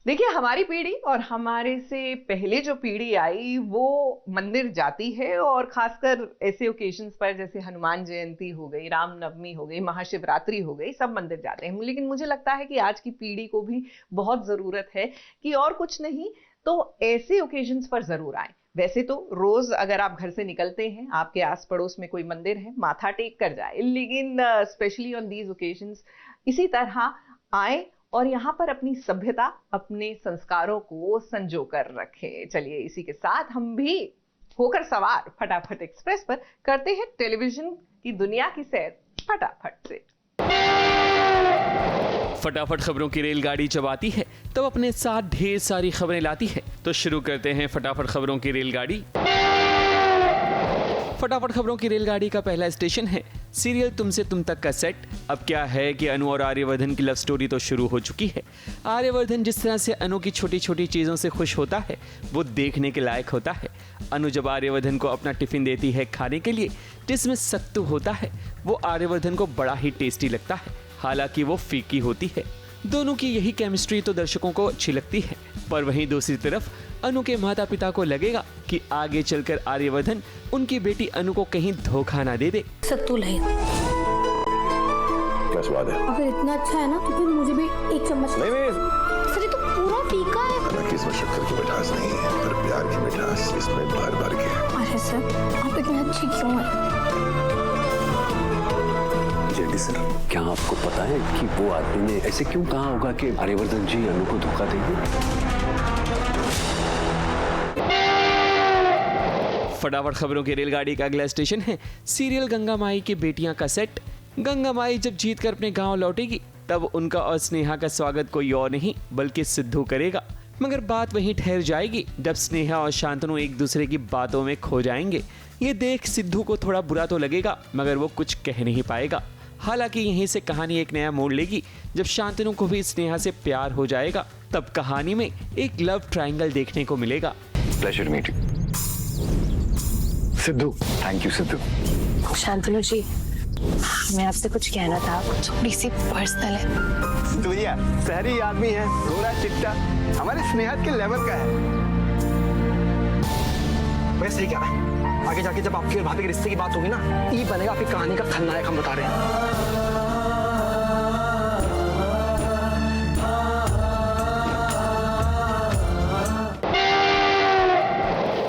देखिए, हमारी पीढ़ी और हमारे से पहले जो पीढ़ी आई वो मंदिर जाती है, और खासकर ऐसे ओकेजन्स पर जैसे हनुमान जयंती हो गई, रामनवमी हो गई, महाशिवरात्रि हो गई, सब मंदिर जाते हैं। लेकिन मुझे लगता है कि आज की पीढ़ी को भी बहुत ज़रूरत है कि और कुछ नहीं तो ऐसे ओकेजन्स पर ज़रूर आए। वैसे तो रोज अगर आप घर से निकलते हैं, आपके आस पड़ोस में कोई मंदिर है, माथा टेक कर जाए, लेकिन स्पेशली ऑन दीज ओकेजन्स इसी तरह आए और यहाँ पर अपनी सभ्यता, अपने संस्कारों को संजो कर रखें। चलिए, इसी के साथ हम भी होकर सवार फटाफट एक्सप्रेस पर करते हैं टेलीविजन की दुनिया की सैर फटाफट से। फटाफट खबरों की रेलगाड़ी जब आती है तब अपने साथ ढेर सारी खबरें लाती है। तो शुरू करते हैं फटाफट खबरों की रेलगाड़ी। फटाफट खबरों की रेलगाड़ी का पहला स्टेशन है सीरियल तुमसे तुम तक का सेट। अब क्या है कि अनु और आर्यवर्धन की लव स्टोरी तो शुरू हो चुकी है। आर्यवर्धन जिस तरह से अनु की छोटी छोटी चीज़ों से खुश होता है वो देखने के लायक होता है। अनु जब आर्यवर्धन को अपना टिफिन देती है खाने के लिए जिसमें सत्तू होता है, वो आर्यवर्धन को बड़ा ही टेस्टी लगता है, हालांकि वो फीकी होती है। दोनों की यही केमिस्ट्री तो दर्शकों को अच्छी लगती है। पर वहीं दूसरी तरफ अनु के माता पिता को लगेगा कि आगे चलकर आर्यवर्धन उनकी बेटी अनु को कहीं धोखा ना दे दे। सत्तू लाई। क्या स्वाद है? अगर इतना अच्छा है ना तो फिर मुझे भी एक चम्मच। नहीं नहीं, सर ये तो पूरा फीका है। हालांकि इसमें शक्कर की मिठास नहीं है, पर प्यार की मिठास इसमें भर भर के है। अरे सर, आप इतने अच्छे क्यों हैं? जेडी सर, क्या आपको पता है कि वो आदमी ने ऐसे क्यों कहा होगा कि आर्यवर्धन जी अनु को धोखा देंगे? फटाफट खबरों की रेलगाड़ी का अगला स्टेशन है सीरियल गंगा माई की बेटियां का सेट। गंगा माई जब जीत कर अपने गांव लौटेगी तब उनका और स्नेहा का स्वागत कोई और नहीं बल्कि सिद्धू करेगा। मगर बात वहीं ठहर जाएगी जब स्नेहा और शांतनु एक दूसरे की बातों में खो जाएंगे। ये देख सिद्धू को थोड़ा बुरा तो लगेगा मगर वो कुछ कह नहीं पाएगा। हालांकि यहीं से कहानी एक नया मोड़ लेगी जब शांतनु को भी स्नेहा से प्यार हो जाएगा। तब कहानी में एक लव ट्रायंगल देखने को मिलेगा। Pleasure meeting Sidhu. Thank you Sidhu. Shantanu ji, मैं आपसे कुछ कहना था, थोड़ी सी पर्सनल है। दुनिया शहरी आदमी है, गोरा चिट्टा, हमारे स्नेहत के लेवल का है। वैसे ही क्या है, आगे जाके जब आपकी और भाभी के रिश्ते की बात होगी ना, ये बनेगा आपकी कहानी का खलनायक, हम बता रहे हैं।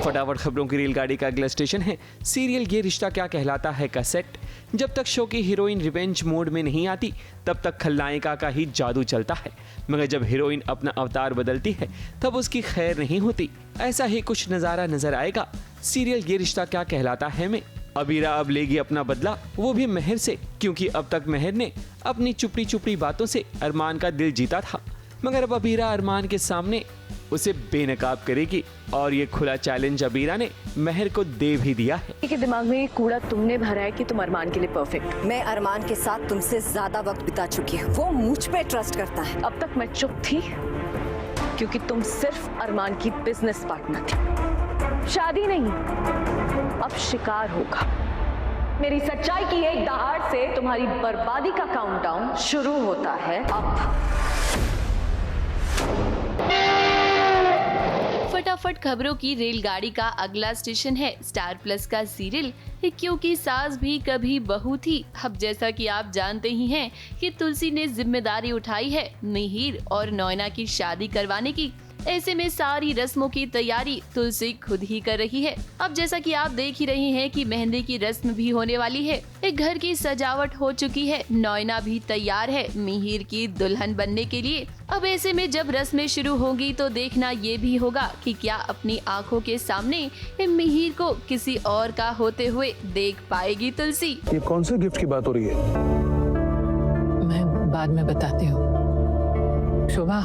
फटाफट खबरों की रेलगाड़ी का अगला स्टेशन है सीरियल ये रिश्ता क्या कहलाता है का सेट। जब तक शो की हीरोइन रिवेंज मोड में नहीं आती तब तक खलनायिका का ही जादू चलता है, मगर जब हीरोइन अपना अवतार बदलती है तब उसकी खैर नहीं होती। ऐसा ही कुछ नज़ारा नजर आएगा सीरियल ये रिश्ता क्या कहलाता है में। अबीरा अब लेगी अपना बदला, वो भी मेहर से, क्योंकि अब तक मेहर ने अपनी चुपड़ी चुपड़ी बातों से अरमान का दिल जीता था, मगर अब अबीरा अरमान के सामने उसे बेनकाब करेगी और ये खुला चैलेंज अबीरा ने मेहर को दे भी दिया है। के दिमाग में ये कूड़ा तुमने भरा है कि तुम अरमान के लिए परफेक्ट। मैं अरमान के साथ तुमसे ज्यादा वक्त बिता चुकी हूँ, वो मुझ पे ट्रस्ट करता है। अब तक मैं चुप थी क्योंकि तुम सिर्फ अरमान की बिजनेस पार्टनर थी, शादी नहीं। अब शिकार होगा। मेरी सच्चाई की एक दहाड़ से तुम्हारी बर्बादी का काउंटडाउन शुरू होता है अब। फटाफट खबरों की रेलगाड़ी का अगला स्टेशन है स्टार प्लस का सीरियल क्योंकि सास भी कभी बहू थी। अब जैसा कि आप जानते ही हैं कि तुलसी ने जिम्मेदारी उठाई है मिहिर और नैना की शादी करवाने की। ऐसे में सारी रस्मों की तैयारी तुलसी खुद ही कर रही है। अब जैसा कि आप देख ही रहे हैं कि मेहंदी की रस्म भी होने वाली है, एक घर की सजावट हो चुकी है, नैना भी तैयार है मिहिर की दुल्हन बनने के लिए। अब ऐसे में जब रस्में शुरू होंगी तो देखना ये भी होगा कि क्या अपनी आंखों के सामने मिहिर को किसी और का होते हुए देख पाएगी तुलसी। ये कौन से गिफ्ट की बात हो रही है? मैं बाद में बताती हूँ। शोभा,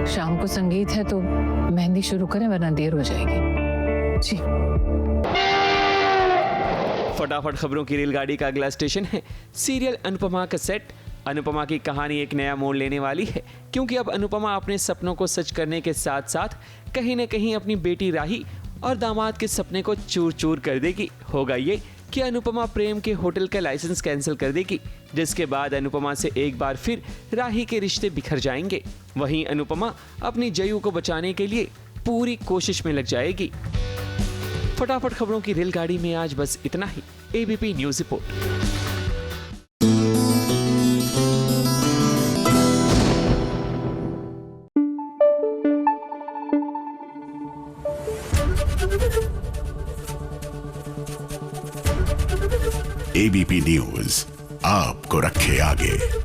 शाम को संगीत है तो मेहंदी शुरू करें वरना देर हो जाएगी। जी। फटाफट खबरों की रेलगाड़ी का अगला स्टेशन है सीरियल अनुपमा का सेट। अनुपमा की कहानी एक नया मोड़ लेने वाली है क्योंकि अब अनुपमा अपने सपनों को सच करने के साथ साथ कहीं न कहीं अपनी बेटी राही और दामाद के सपने को चूर चूर कर देगी। होगा ये कि अनुपमा प्रेम के होटल का लाइसेंस कैंसिल कर देगी, जिसके बाद अनुपमा से एक बार फिर राही के रिश्ते बिखर जाएंगे। वहीं अनुपमा अपनी जयू को बचाने के लिए पूरी कोशिश में लग जाएगी। फटाफट खबरों की रेलगाड़ी में आज बस इतना ही। ABP news report. ABP news आपको रखे आगे।